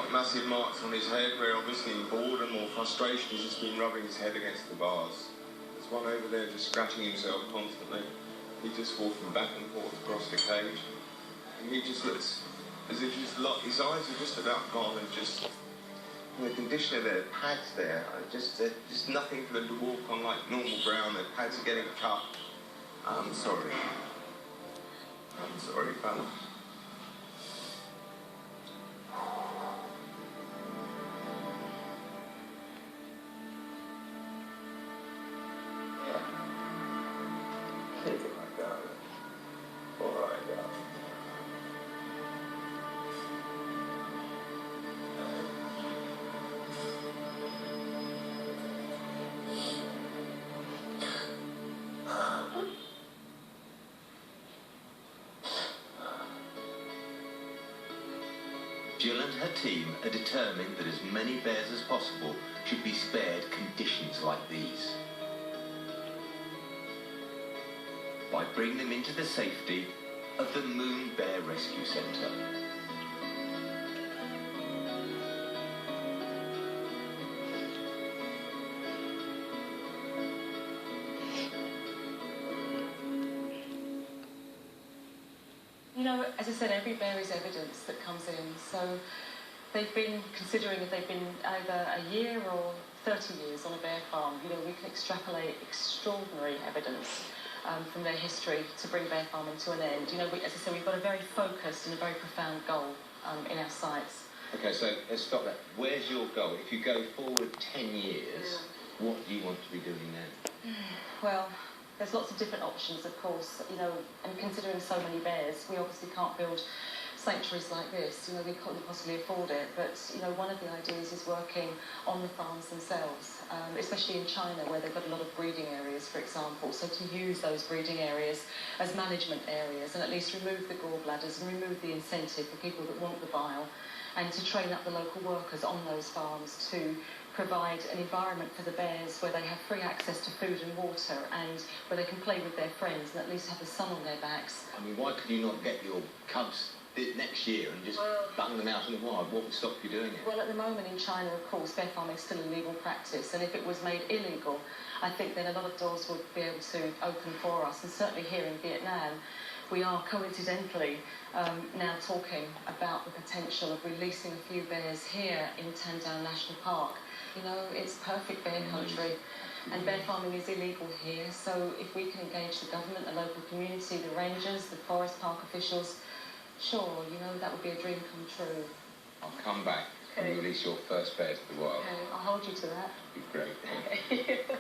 got massive marks on his head where obviously in boredom or frustration he's just been rubbing his head against the bars. There's one over there just scratching himself constantly. He just walking back and forth across the cage. And he just looks as if his eyes are just about gone, and just in the condition of their pads there, just nothing for them to walk on like normal ground. Their pads are getting cut. I'm sorry, fella. Take it, my darling. All right, darling. Jill and her team are determined that as many bears as possible should be spared conditions like these, by bringing them into the safety of the Moon Bear Rescue Centre. You know, as I said, every bear is evidence that comes in. So they've been considering if they've been either a year or 30 years on a bear farm. You know, we can extrapolate extraordinary evidence from their history to bring bear farming to an end. You know, as I said, we've got a very focused and a very profound goal in our sights. Okay, so let's stop that. Where's your goal? If you go forward 10 years, what do you want to be doing then? Well, there's lots of different options, of course, you know, and considering so many bears, we obviously can't build sanctuaries like this. You know, we couldn't possibly afford it, but, you know, one of the ideas is working on the farms themselves, especially in China, where they've got a lot of breeding areas, for example, so to use those breeding areas as management areas and at least remove the gallbladders and remove the incentive for people that want the bile, and to train up the local workers on those farms to provide an environment for the bears where they have free access to food and water, and where they can play with their friends and at least have the sun on their backs. I mean, why could you not get your cubs next year and just bung them out in the wild? What would stop you doing it? Well, at the moment in China, of course, bear farming is still a legal practice, and if it was made illegal, I think then a lot of doors would be able to open for us. And certainly here in Vietnam, we are coincidentally now talking about the potential of releasing a few bears here in Tan Dao National Park. You know, it's perfect bear country, and bear farming is illegal here, so if we can engage the government, the local community, the rangers, the forest park officials, sure, you know, that would be a dream come true. I'll come back and release your first bear to the wild. Okay, I'll hold you to that. It'd be great. Okay.